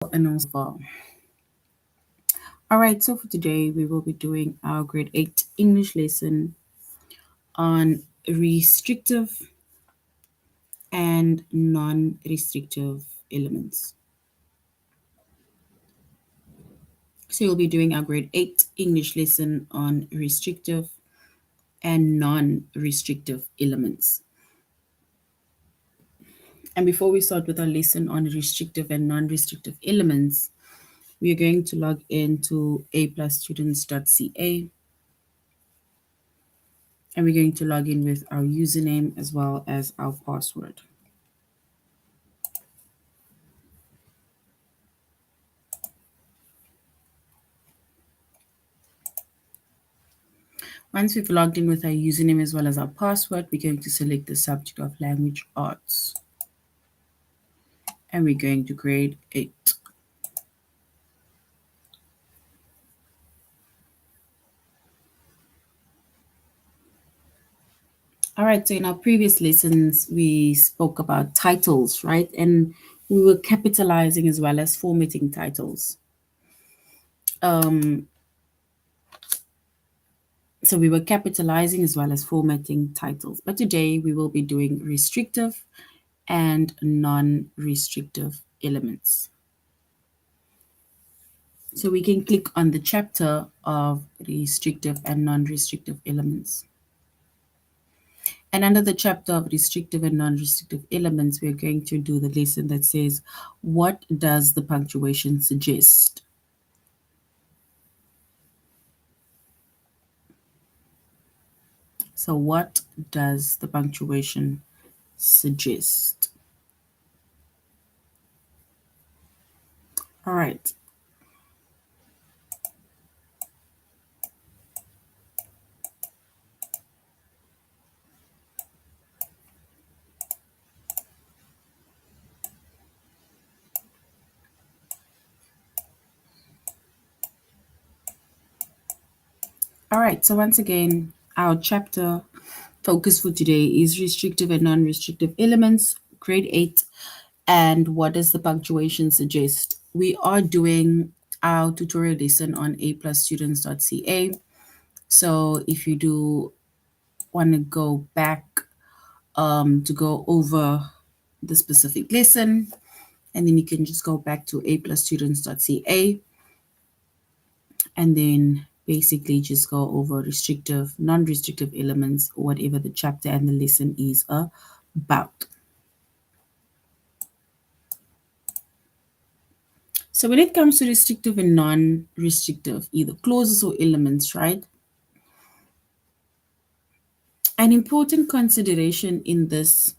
and also. All right, so for today, we will be doing our grade 8 English lesson on restrictive and non restrictive elements. So, you'll be doing our grade 8 English lesson on restrictive and non restrictive elements. And before we start with our lesson on restrictive and non restrictive elements, we are going to log into aplusstudents.ca and we're going to log in with our username as well as our password. Once we've logged in with our username as well as our password, we're going to select the subject of language arts. And we're going to grade 8. All right, so in our previous lessons, we spoke about titles, right? And we were capitalizing as well as formatting titles. So we were capitalizing as well as formatting titles. But today we will be doing restrictive and non-restrictive elements. So we can click on the chapter of restrictive and non-restrictive elements. And under the chapter of restrictive and non-restrictive elements, we're going to do the lesson that says, what does the punctuation suggest? So what does the punctuation suggest? All right. All right, so once again, our chapter focus for today is restrictive and non-restrictive elements, grade 8, and what does the punctuation suggest? We are doing our tutorial lesson on aplusstudents.ca. So if you do want to go back to go over the specific lesson, and then you can just go back to aplusstudents.ca and then basically just go over restrictive, non-restrictive elements, whatever the chapter and the lesson is about. So when it comes to restrictive and non-restrictive, either clauses or elements, right? An important consideration in this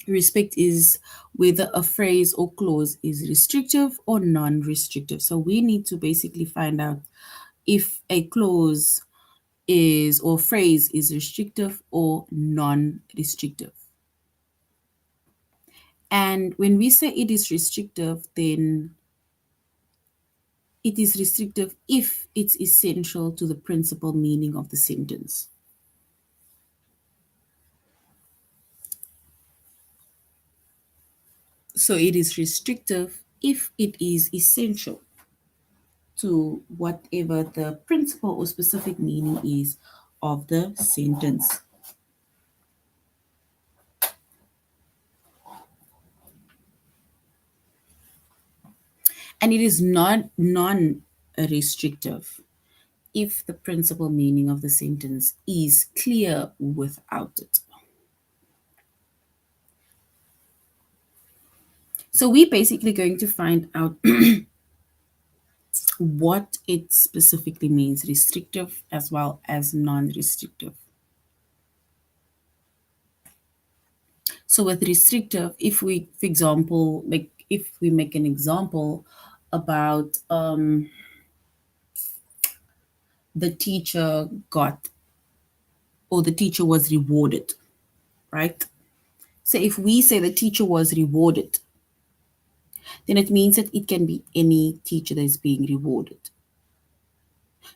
respect is whether a phrase or clause is restrictive or non-restrictive. So we need to basically find out if a clause is or phrase is restrictive or non-restrictive. And when we say it is restrictive, then it is restrictive if it's essential to the principal meaning of the sentence. So it is restrictive if it is essential to whatever the principal or specific meaning is of the sentence. And it is not non-restrictive if the principal meaning of the sentence is clear without it. So we're basically going to find out what it specifically means, restrictive as well as non-restrictive. So with restrictive, if we, for example, if we make an example about the teacher got or the teacher was rewarded, right? So if we say the teacher was rewarded, then it means that it can be any teacher that is being rewarded.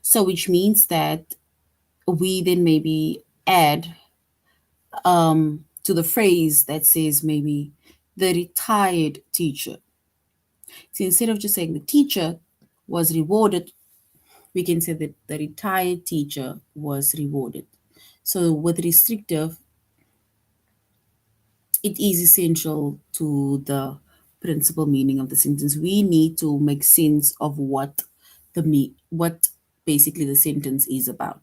So which means that we then maybe add to the phrase that says maybe the retired teacher. So instead of just saying the teacher was rewarded, we can say that the retired teacher was rewarded. So with restrictive, it is essential to the principal meaning of the sentence. We need to make sense of what basically the sentence is about.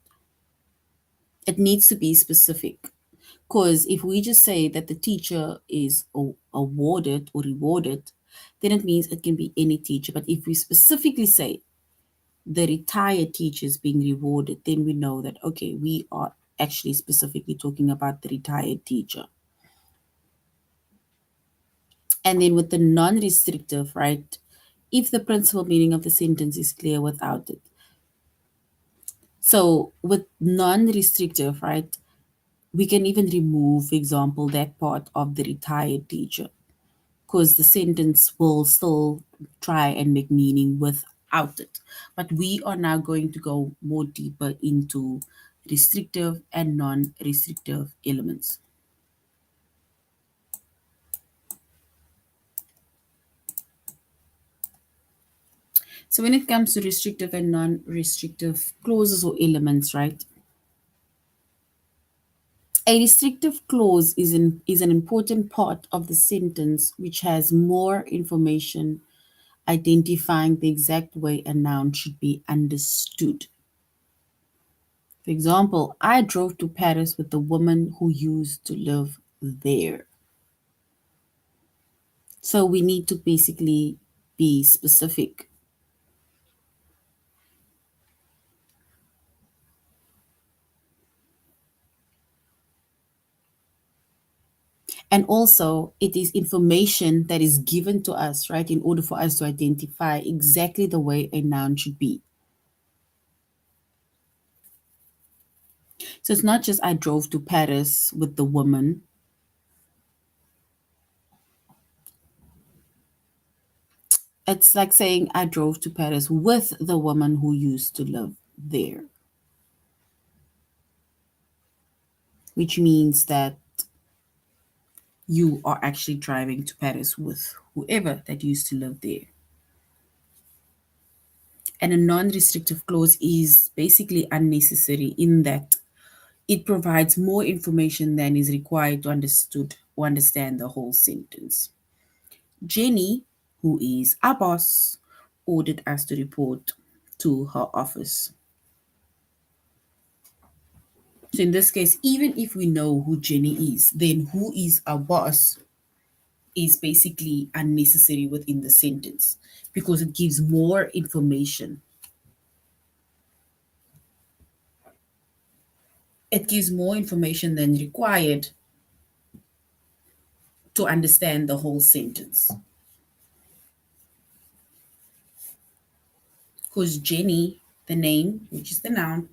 It needs to be specific. Because if we just say that the teacher is awarded or rewarded, then it means it can be any teacher. But if we specifically say the retired teacher is being rewarded, then we know that, okay, we are actually specifically talking about the retired teacher. And then with the non restrictive, right, if the principal meaning of the sentence is clear without it. So with non restrictive, right, we can even remove, for example, that part of the retired teacher because the sentence will still try and make meaning without it. But we are now going to go more deeper into restrictive and non restrictive elements. So, when it comes to restrictive and non restrictive clauses or elements, right? A restrictive clause is an important part of the sentence which has more information identifying the exact way a noun should be understood. For example, I drove to Paris with the woman who used to live there. So we need to basically be specific. And also, it is information that is given to us, right, in order for us to identify exactly the way a noun should be. So it's not just I drove to Paris with the woman. It's like saying I drove to Paris with the woman who used to live there, which means that you are actually driving to Paris with whoever that used to live there. And a non restrictive clause is basically unnecessary in that it provides more information than is required to understood or understand the whole sentence. Jenny, who is our boss, ordered us to report to her office. So in this case, even if we know who Jenny is, then who is our boss is basically unnecessary within the sentence because it gives more information. It gives more information than required to understand the whole sentence. Because Jenny, the name, which is the noun,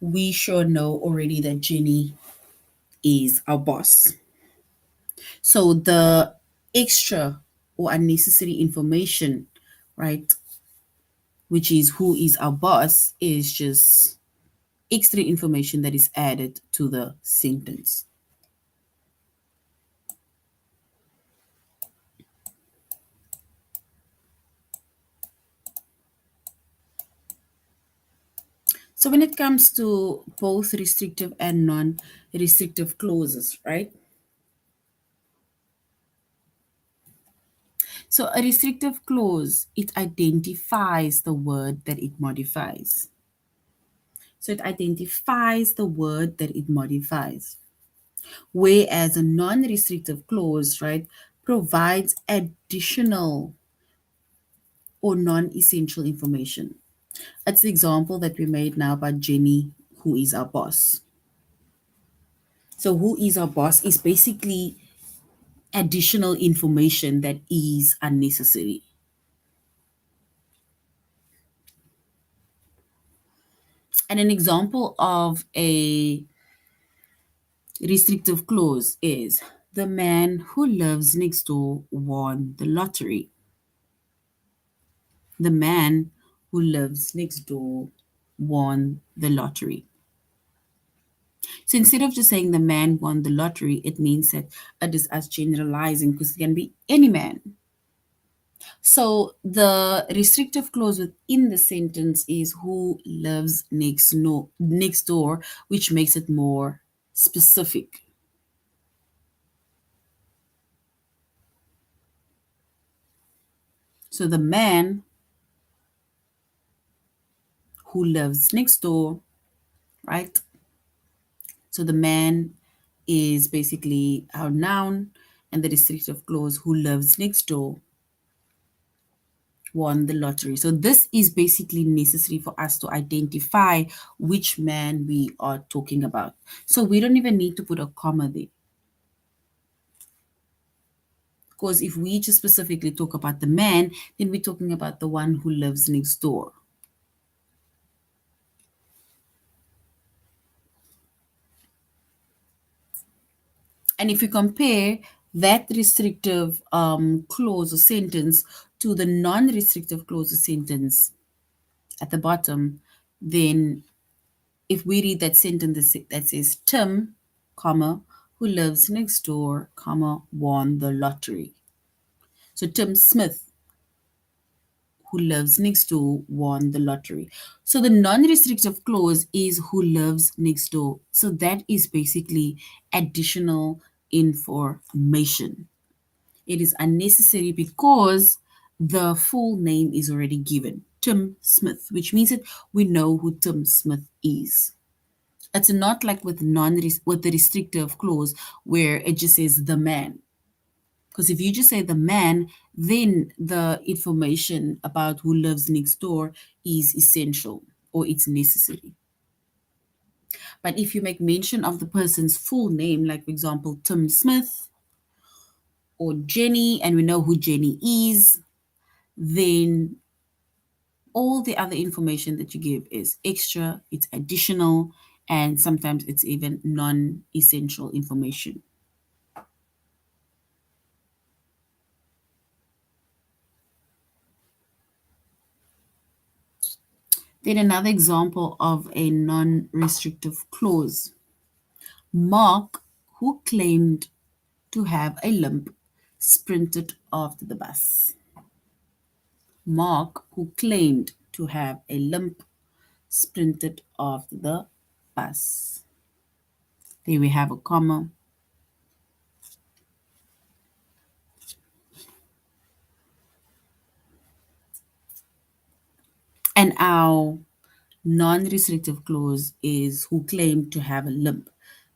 we sure know already that Jenny is our boss. So the extra or unnecessary information, right, which is who is our boss, is just extra information that is added to the sentence. So when it comes to both restrictive and non-restrictive clauses, right? So a restrictive clause, it identifies the word that it modifies. So it identifies the word that it modifies. Whereas a non-restrictive clause, right, provides additional or non-essential information. That's the example that we made now about Jenny, who is our boss. So who is our boss is basically additional information that is unnecessary. And an example of a restrictive clause is the man who lives next door won the lottery. The man who lives next door won the lottery. So instead of just saying the man won the lottery, it means that it is as generalizing because it can be any man. So the restrictive clause within the sentence is who lives next door, which makes it more specific. So the man who lives next door, right? So the man is basically our noun, and the restrictive clause who lives next door won the lottery. So this is basically necessary for us to identify which man we are talking about. So we don't even need to put a comma there. Because if we just specifically talk about the man, then we're talking about the one who lives next door. And if you compare that restrictive clause or sentence to the non-restrictive clause or sentence at the bottom, then if we read that sentence that says Tim, comma, who lives next door, comma, won the lottery. So Tim Smith, who lives next door, won the lottery. So the non-restrictive clause is who lives next door. So that is basically additional information. It is unnecessary because the full name is already given, Tim Smith, which means that we know who Tim Smith is. It's not like with the restrictive clause where it just says the man. Because if you just say the man, then the information about who lives next door is essential or it's necessary. But if you make mention of the person's full name, like for example, Tim Smith or Jenny, and we know who Jenny is, then all the other information that you give is extra, it's additional, and sometimes it's even non essential information. Then another example of a non-restrictive clause. Mark, who claimed to have a limp, sprinted after the bus. Mark, who claimed to have a limp, sprinted after the bus. There we have a comma. And our non-restrictive clause is who claimed to have a limp.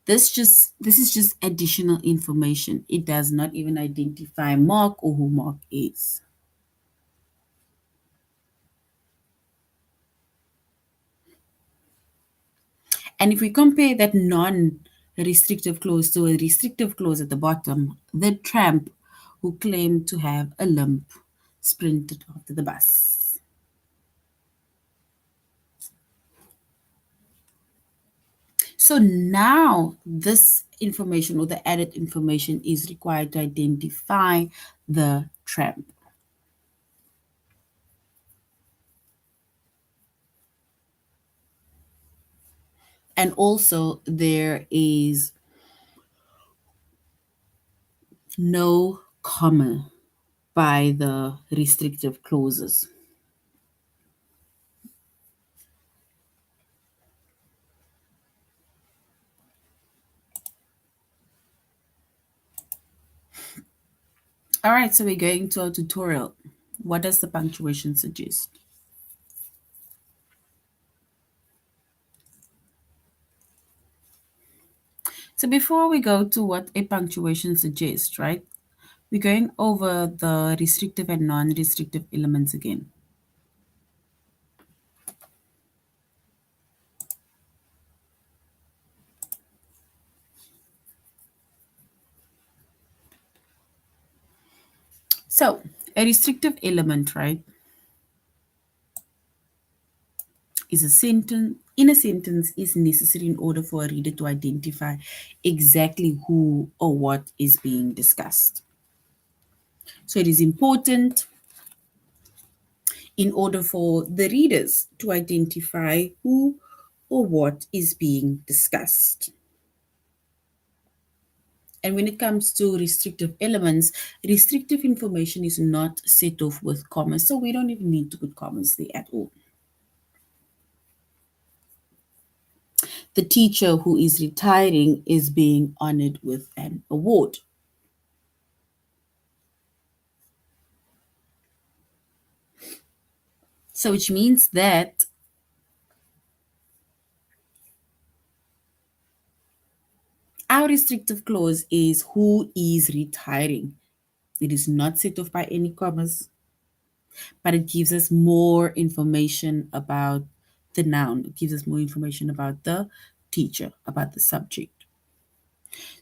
This is just additional information. It does not even identify Mark or who Mark is. And if we compare that non-restrictive clause to a restrictive clause at the bottom, the tramp who claimed to have a limp sprinted after the bus. So now this information or the added information is required to identify the tramp. And also there is no comma by the restrictive clauses. All right, so we're going to our tutorial. What does the punctuation suggest? So before we go to what a punctuation suggests, right? We're going over the restrictive and non-restrictive elements again. So a restrictive element, right, is a sentence in a sentence is necessary in order for a reader to identify exactly who or what is being discussed. So it is important in order for the readers to identify who or what is being discussed. And when it comes to restrictive elements, restrictive information is not set off with commas, so we don't even need to put commas there at all. The teacher who is retiring is being honored with an award. So which means that our restrictive clause is who is retiring. It is not set off by any commas, but it gives us more information about the noun. It gives us more information about the teacher, about the subject.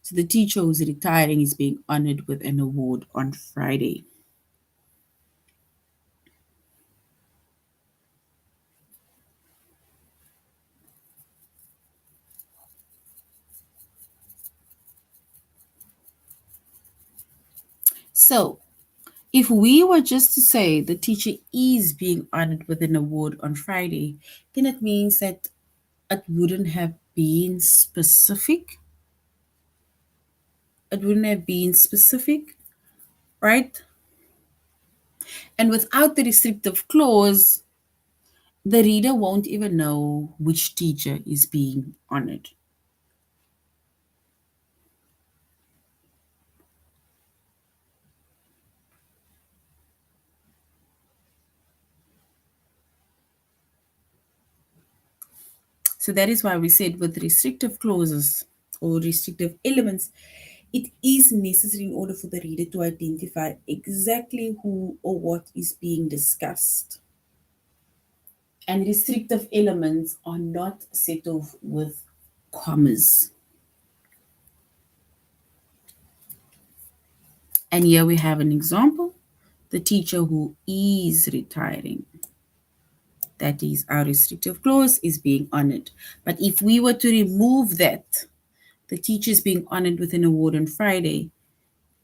So the teacher who's retiring is being honored with an award on Friday. So if we were just to say the teacher is being honored with an award on Friday, then it means that it wouldn't have been specific. It wouldn't have been specific, right? And without the restrictive clause, the reader won't even know which teacher is being honored. So that is why we said with restrictive clauses or restrictive elements, it is necessary in order for the reader to identify exactly who or what is being discussed. And restrictive elements are not set off with commas. And here we have an example, the teacher who is retiring. That is, our restrictive clause is being honored. But if we were to remove that, the teacher is being honored with an award on Friday,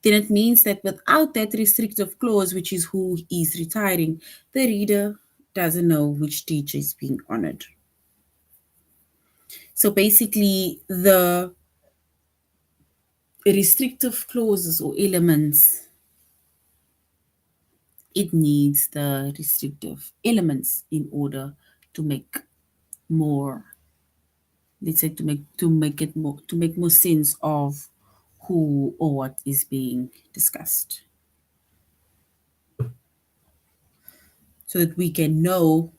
then it means that without that restrictive clause, which is who is retiring, the reader doesn't know which teacher is being honored. So basically, the restrictive clauses or elements, it needs the restrictive elements in order to make more, let's say, to make more sense of who or what is being discussed, so that we can know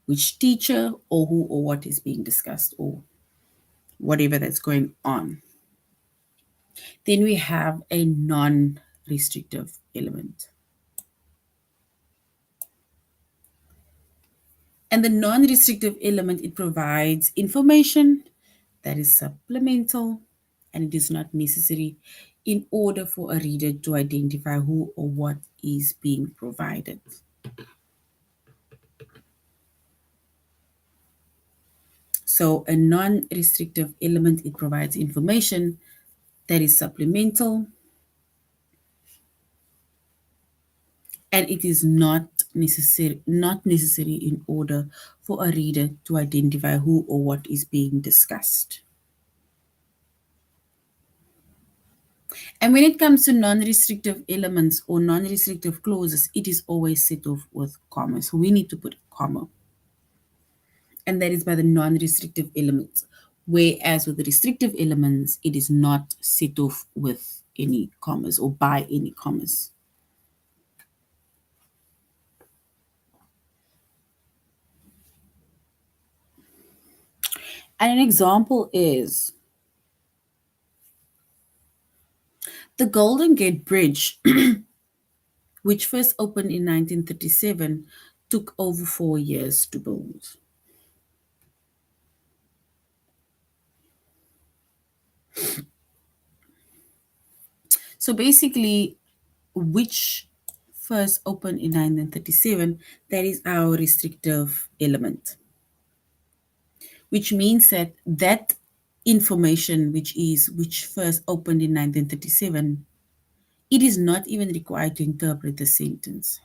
which teacher or who or what is being discussed or whatever that's going on. Then we have a non-restrictive element. And the non-restrictive element, it provides information that is supplemental and it is not necessary in order for a reader to identify who or what is being provided. So a non-restrictive element, it provides information that is supplemental and it is not necessary in order for a reader to identify who or what is being discussed. And when it comes to non-restrictive elements or non-restrictive clauses, it is always set off with comma. So we need to put a comma. And that is by the non-restrictive elements. Whereas with the restrictive elements, it is not set off with any commas or by any commas. And an example is the Golden Gate Bridge, which first opened in 1937, took over 4 years to build. So basically, which first opened in 1937, that is our restrictive element, which means that that information, which first opened in 1937, it is not even required to interpret the sentence.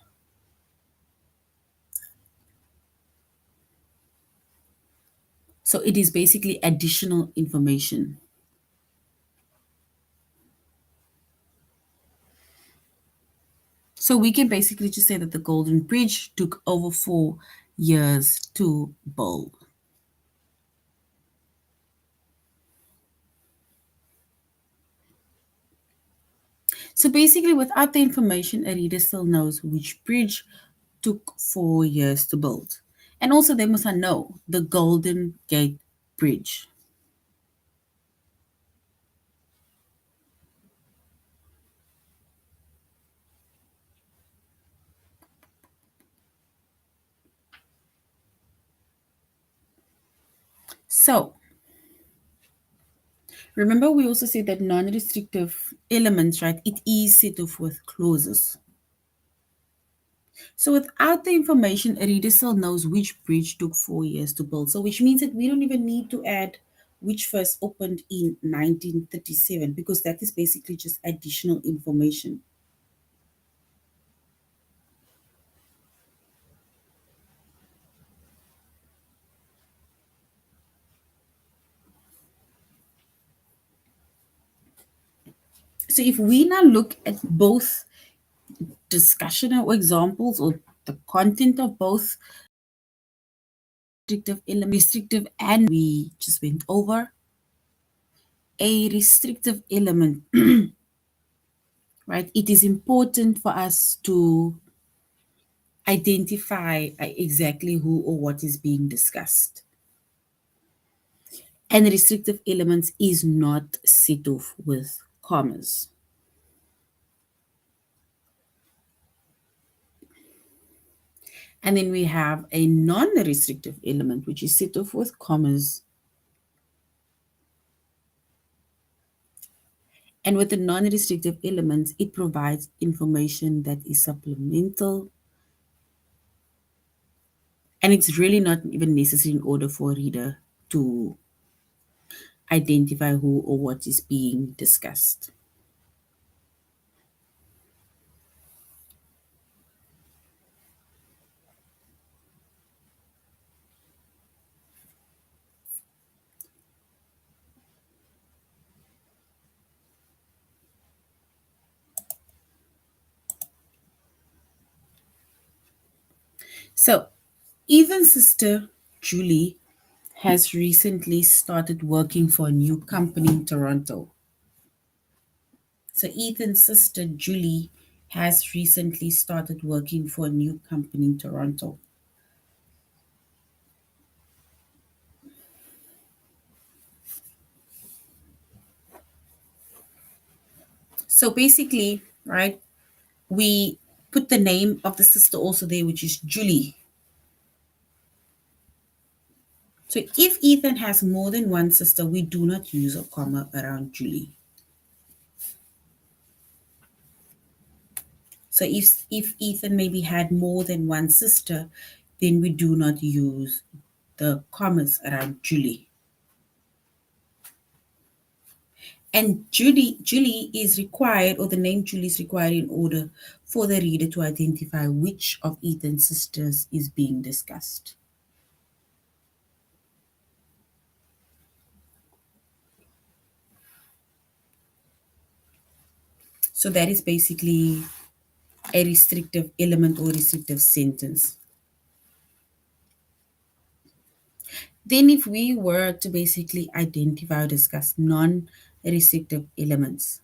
So it is basically additional information. So we can basically just say that the Golden Bridge took over 4 years to build. So basically, without the information, a reader still knows which bridge took 4 years to build. And also, they must know the Golden Gate Bridge. So remember, we also said that non-restrictive elements, right? It is set off with clauses. So without the information, a reader still knows which bridge took 4 years to build. So which means that we don't even need to add which first opened in 1937 because that is basically just additional information. So if we now look at both discussion or examples or the content of both restrictive and we just went over a restrictive element, right? It is important for us to identify exactly who or what is being discussed. And restrictive elements is not set off with commas. And then we have a non-restrictive element, which is set off with commas. And with the non-restrictive elements, it provides information that is supplemental. And it's really not even necessary in order for a reader to identify who or what is being discussed. So, Ethan's sister, Julie, has recently started working for a new company in Toronto. So, Ethan's sister, Julie, has recently started working for a new company in Toronto. So, basically, right, we put the name of the sister also there, which is Julie. So, if Ethan has more than one sister, we do not use a comma around Julie. So if Ethan maybe had more than one sister, then we do not use the commas around Julie. And Julie is required, or the name Julie is required in order for the reader to identify which of Ethan's sisters is being discussed. So that is basically a restrictive element or restrictive sentence. Then if we were to basically identify or discuss non-restrictive elements,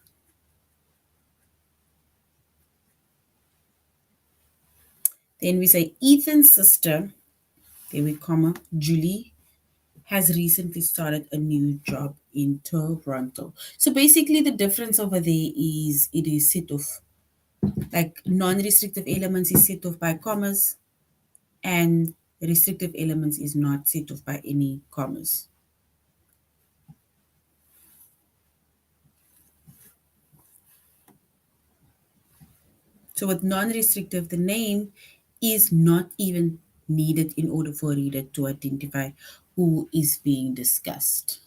then we say Ethan's sister, there we comma, Julie has recently started a new job in Toronto. So basically the difference over there is it is set off, like non-restrictive elements is set off by commas and restrictive elements is not set off by any commas. So with non-restrictive, the name is not even needed in order for a reader to identify who is being discussed.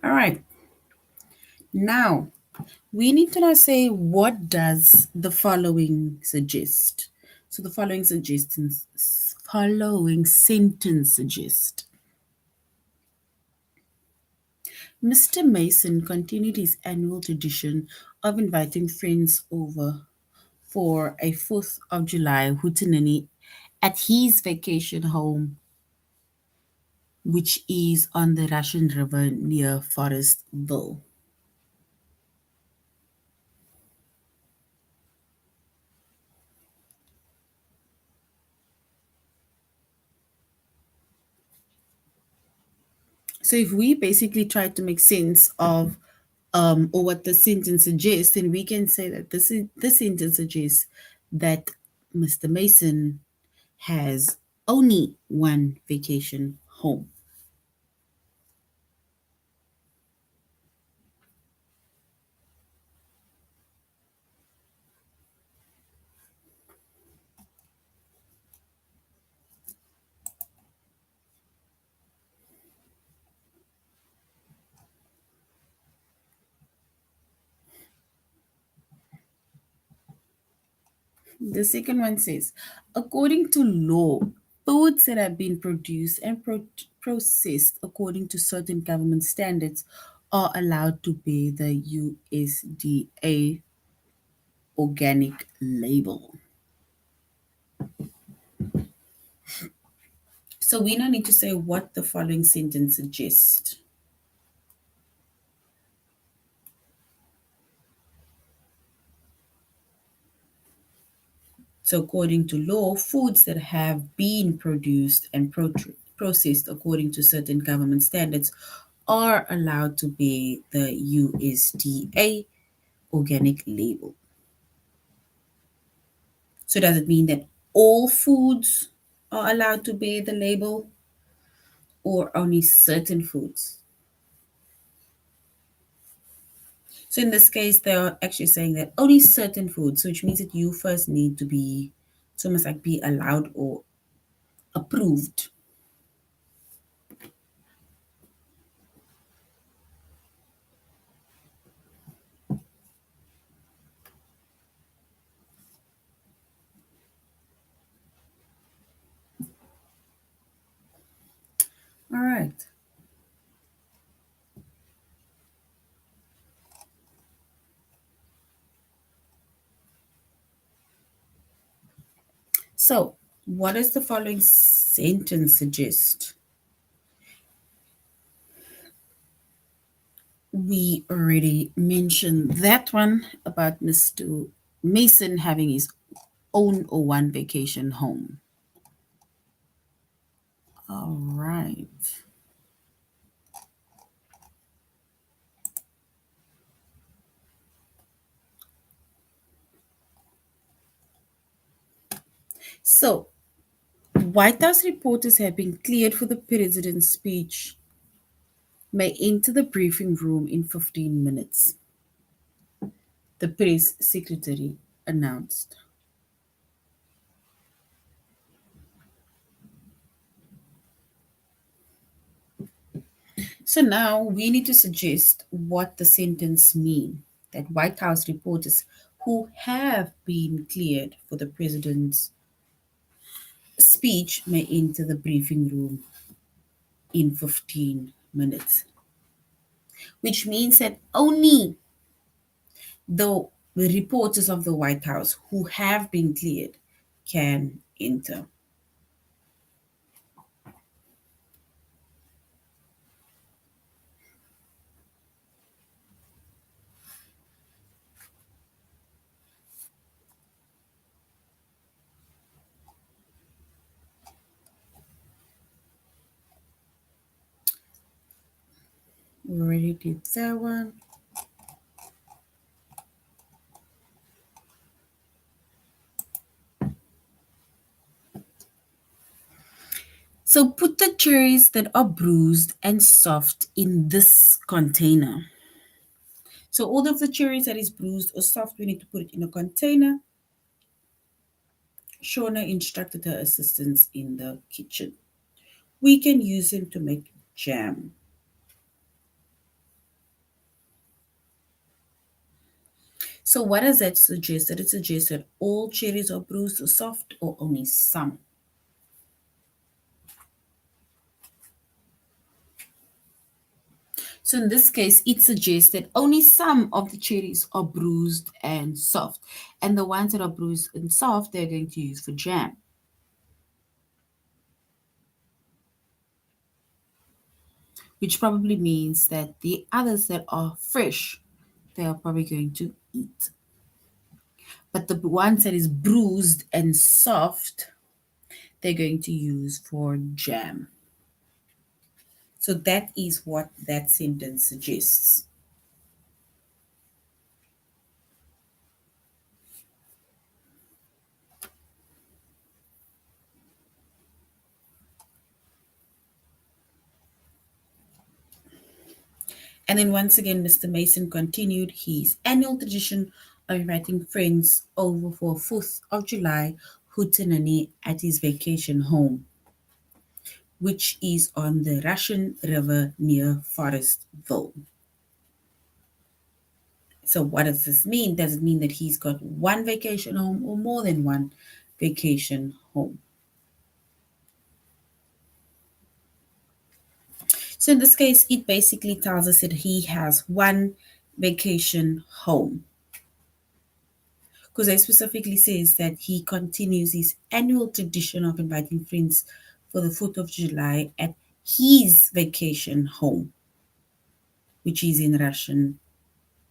All right. Now, we need to now say what does the following suggest. So the following sentence suggests Mr. Mason continued his annual tradition of inviting friends over for a 4th of July hootenanny at his vacation home, which is on the Russian River near Forestville. So if we basically try to make sense of or what the sentence suggests, then we can say that this sentence suggests that Mr. Mason has only one vacation home. The second one says, according to law, foods that have been produced and processed according to certain government standards are allowed to bear the USDA organic label. So we now need to say what the following sentence suggests. So, according to law, foods that have been produced and processed according to certain government standards are allowed to bear the USDA organic label. So, does it mean that all foods are allowed to bear the label or only certain foods? So, in this case, they are actually saying that only certain foods, which means that you first need to be, it's almost like be allowed or approved. All right. So, what does the following sentence suggest? We already mentioned that one about Mr. Mason having his own or one vacation home. All right. So, White House reporters have been cleared for the president's speech, may enter the briefing room in 15 minutes, the press secretary announced. So now we need to suggest what the sentence mean that White House reporters who have been cleared for the president's speech may enter the briefing room in 15 minutes, which means that only the reporters of the White House who have been cleared can enter. We already did that one. So put the cherries that are bruised and soft in this container. So all of the cherries that is bruised or soft, we need to put it in a container. Shona instructed her assistants in the kitchen. We can use them to make jam. So what does that suggest? That it suggests that all cherries are bruised or soft or only some. So in this case, it suggests that only some of the cherries are bruised and soft. And the ones that are bruised and soft, they're going to use for jam. Which probably means that the others that are fresh, they are probably going to eat. But the ones that is bruised and soft, they're going to use for jam. So that is what that sentence suggests. And then once again, Mr. Mason continued his annual tradition of inviting friends over for 4th of July hootenanny at his vacation home, which is on the Russian River near Forestville. So what does this mean? Does it mean that he's got one vacation home or more than one vacation home? So in this case, it basically tells us that he has one vacation home. Because it specifically says that he continues his annual tradition of inviting friends for the 4th of July at his vacation home, which is in Russian,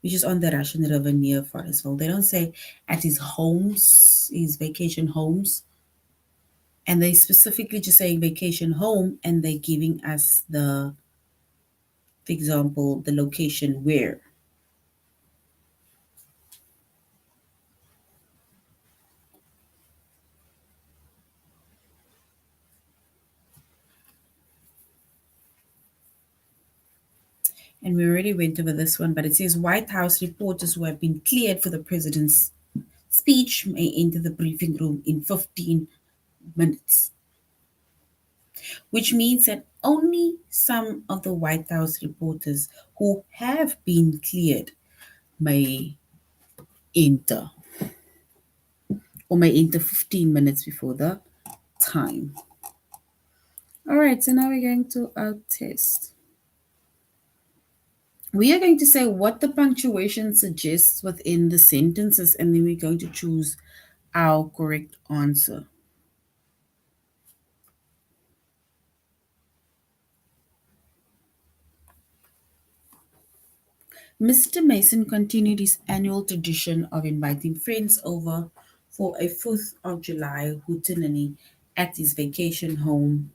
which is on the Russian River near Forestville. They don't say at his homes, his vacation homes. And they specifically just saying vacation home, and they're giving us the, for example, the location where. And we already went over this one, but it says White House reporters who have been cleared for the president's speech may enter the briefing room in 15 minutes, which means that only some of the White House reporters who have been cleared may enter, or may enter 15 minutes before the time. All right, so now we're going to our test. We are going to say what the punctuation suggests within the sentences, and then we're going to choose our correct answer. Mr. Mason continued his annual tradition of inviting friends over for a 4th of July hootenanny at his vacation home,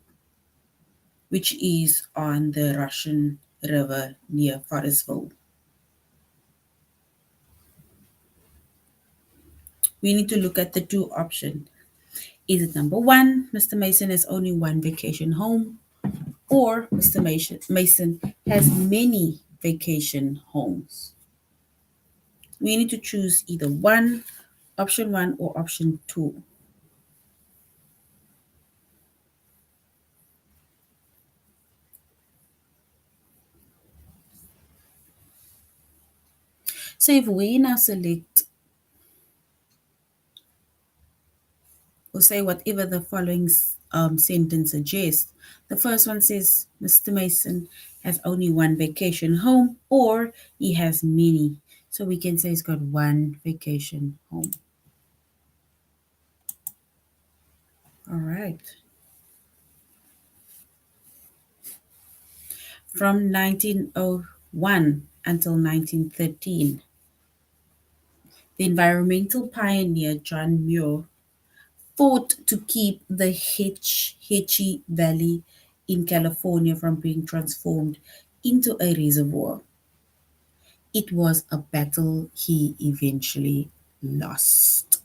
which is on the Russian River near Forestville. We need to look at the two options. Is it number one, Mr. Mason has only one vacation home, or Mr. Mason has many vacation homes? We need to choose either option one, or option two. So if we now select or say whatever the following sentence suggests, the first one says Mr. Mason has only one vacation home, or he has many. So we can say he's got one vacation home. All right. From 1901 until 1913, the environmental pioneer John Muir fought to keep the Hetchy Valley in California from being transformed into a reservoir. It was a battle he eventually lost.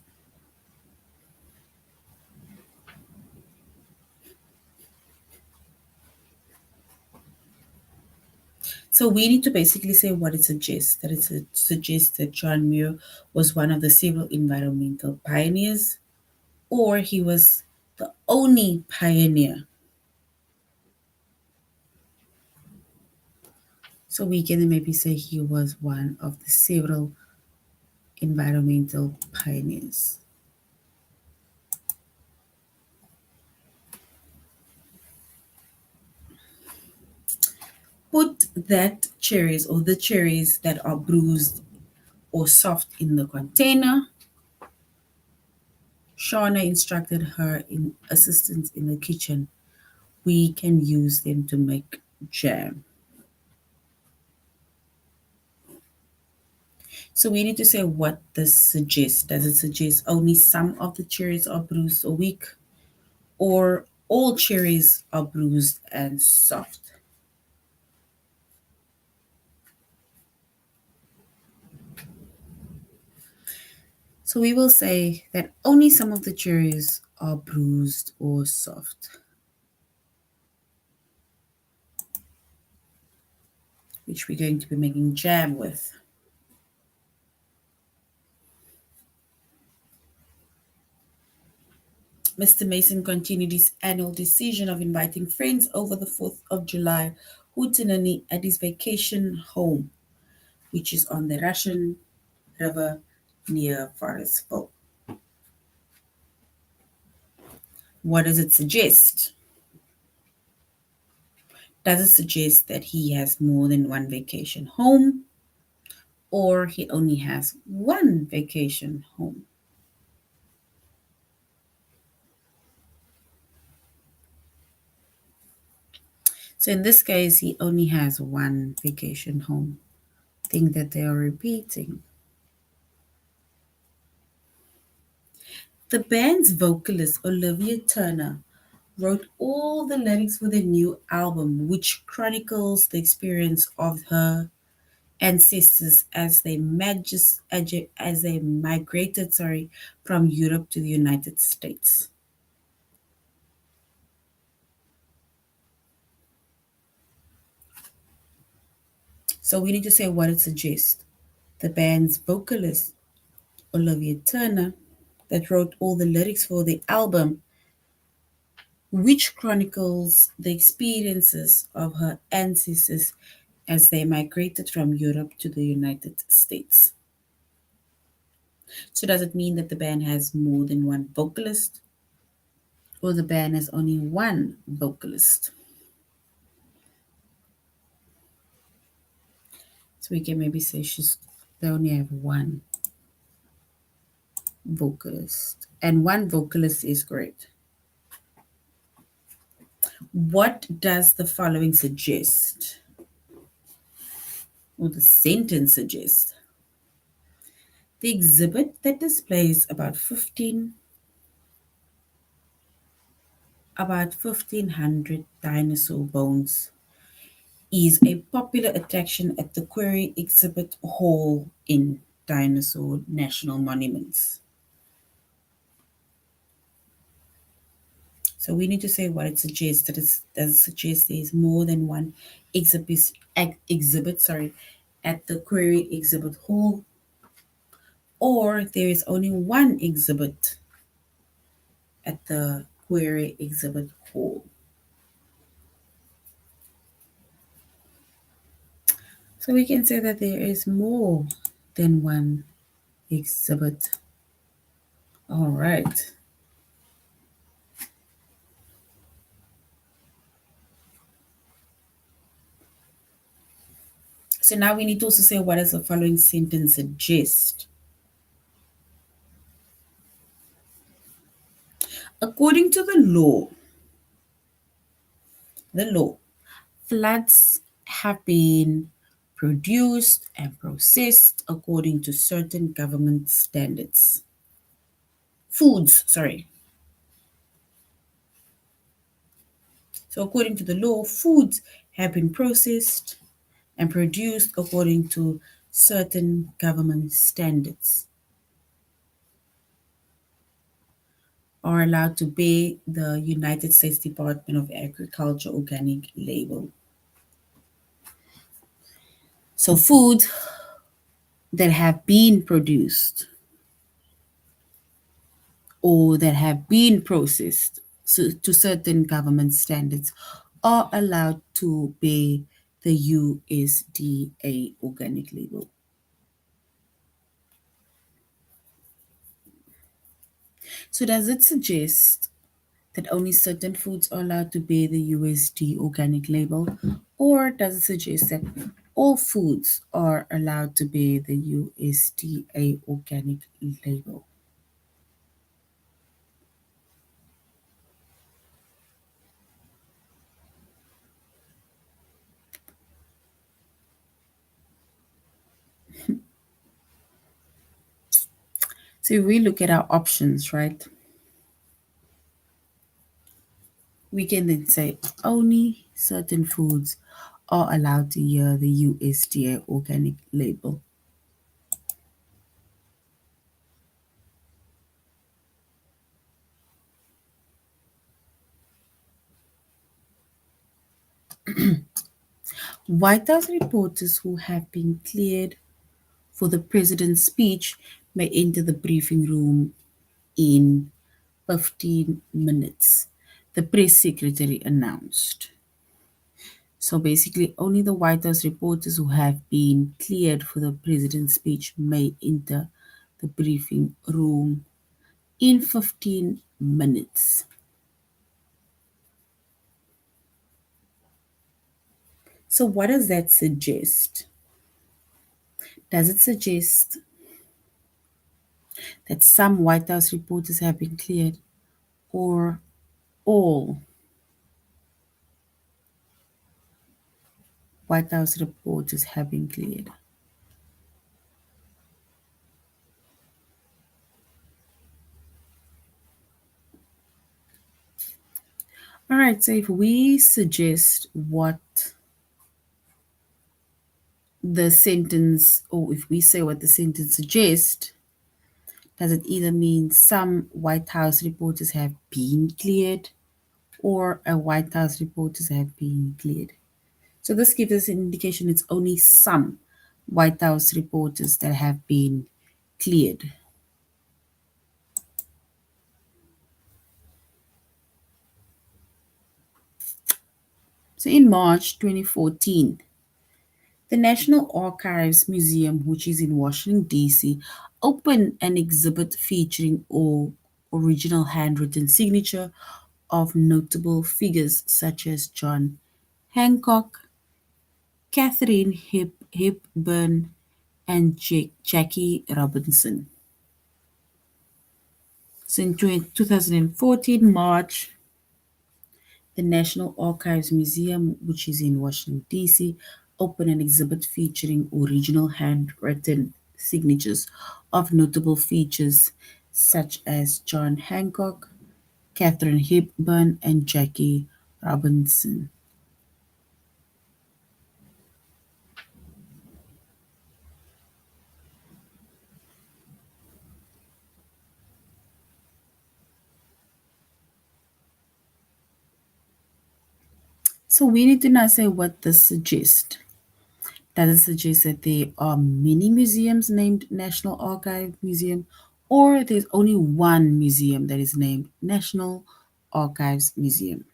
So we need to basically say what it suggests. That it suggests that John Muir was one of the several environmental pioneers, or he was the only pioneer. So we can maybe say he was one of the several environmental pioneers. Put that cherries or the cherries that are bruised or soft in the container. Shauna instructed her assistants in the kitchen. We can use them to make jam. So we need to say what this suggests. Does it suggest only some of the cherries are bruised or weak, or all cherries are bruised and soft? So we will say that only some of the cherries are bruised or soft, which we're going to be making jam with. Mr. Mason continued his annual decision of inviting friends over the 4th of July hootenanny at his vacation home, which is on the Russian River near Forestville. What does it suggest? Does it suggest that he has more than one vacation home, or he only has one vacation home? So in this case, he only has one vacation home. Think that they are repeating. The band's vocalist, Olivia Turner, wrote all the lyrics for the new album, which chronicles the experience of her ancestors as they migrated from Europe to the United States. So we need to say what it suggests. The band's vocalist, Olivia Turner, that wrote all the lyrics for the album, which chronicles the experiences of her ancestors as they migrated from Europe to the United States. So, does it mean that the band has more than one vocalist, or the band has only one vocalist? So, we can maybe say they only have one vocalist, and one vocalist is great. What does the following suggest, or the sentence suggest? The exhibit that displays about 1500 dinosaur bones is a popular attraction at the Quarry Exhibit Hall in Dinosaur National Monuments. So we need to say what it suggests. Does it suggest there is more than one exhibit at the Quarry Exhibit Hall, or there is only one exhibit at the Quarry Exhibit Hall? So we can say that there is more than one exhibit. All right. So now we need to also say what does the following sentence suggest? According to the law, floods have been produced and processed according to certain government standards. Foods, sorry. So according to the law, foods have been processed and produced according to certain government standards, are allowed to bear the United States Department of Agriculture organic label. So foods that have been produced or that have been processed to certain government standards are allowed to bear the USDA organic label. So does it suggest that only certain foods are allowed to bear the USD organic label, or does it suggest that all foods are allowed to bear the USDA organic label? So if we look at our options, right, we can then say only certain foods are allowed to hear the USDA organic label. White House reporters who have been cleared for the president's speech may enter the briefing room in 15 minutes, the press secretary announced. So basically, only the White House reporters who have been cleared for the president's speech may enter the briefing room in 15 minutes. So, what does that suggest? Does it suggest that some White House reporters have been cleared, or all White House reporters have been cleared? All right, so if we suggest what the sentence, or if we say what the sentence suggests, does it either mean some White House reporters have been cleared or a White House reporters have been cleared? So this gives us an indication it's only some White House reporters that have been cleared. So in March 2014, the National Archives Museum, which is in Washington, D.C., opened an exhibit featuring all original handwritten signature of notable figures such as John Hancock, Catherine Hepburn, and Jackie Robinson. So in 2014 March, the National Archives Museum, which is in Washington, D.C., opened an exhibit featuring original handwritten signatures of notable features such as John Hancock, Catherine Hepburn, and Jackie Robinson. So we need to now say what this suggests. Does it suggest that there are many museums named National Archive Museum, or there's only one museum that is named National Archives Museum?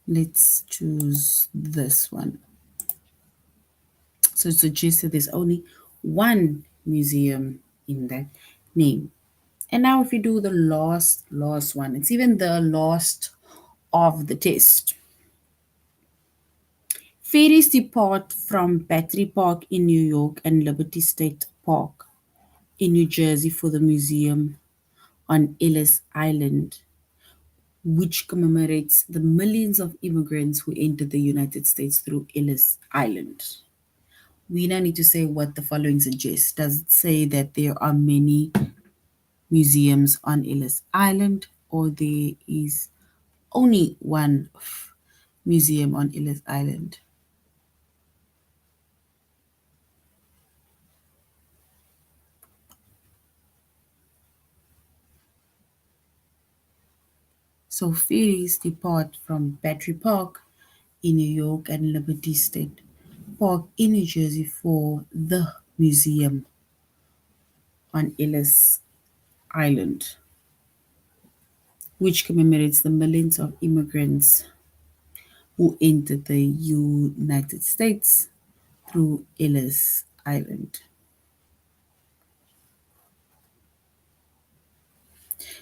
Let's choose this one. So it suggests that there's only one museum in that name. And now if you do the last one, it's even the last of the test. Ferries depart from Battery Park in New York and Liberty State Park in New Jersey for the museum on Ellis Island, which commemorates the millions of immigrants who entered the United States through Ellis Island. We now need to say what the following suggests. Does it say that there are many museums on Ellis Island, or there is only one museum on Ellis Island? So ferries depart from Battery Park in New York and Liberty State Park in New Jersey for the museum on Ellis Island, which commemorates the millions of immigrants who entered the United States through Ellis Island.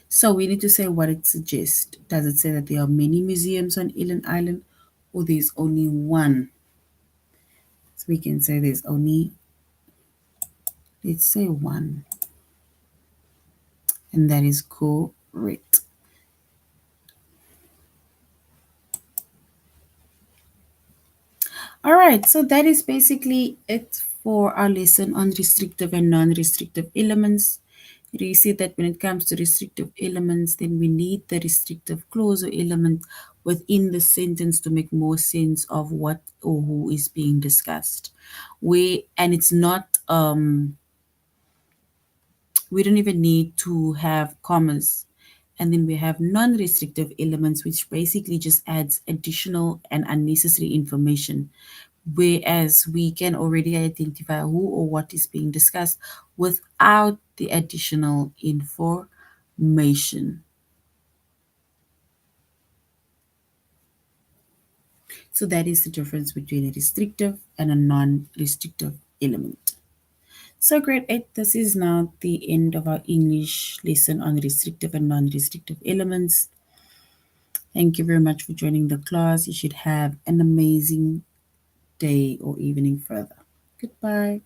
So we need to say what it suggests. Does it say that there are many museums on Ellis Island, or there's only one? So we can say there's only, let's say one, and that is correct. All right, so that is basically it for our lesson on restrictive and non-restrictive elements. You see that when it comes to restrictive elements, then we need the restrictive clause or element within the sentence to make more sense of what or who is being discussed. And it's not we don't even need to have commas. And then we have non-restrictive elements, which basically just adds additional and unnecessary information, whereas we can already identify who or what is being discussed without the additional information. So that is the difference between a restrictive and a non-restrictive element. So grade 8, this is now the end of our English lesson on restrictive and non-restrictive elements. Thank you very much for joining the class. You should have an amazing day or evening further. Goodbye.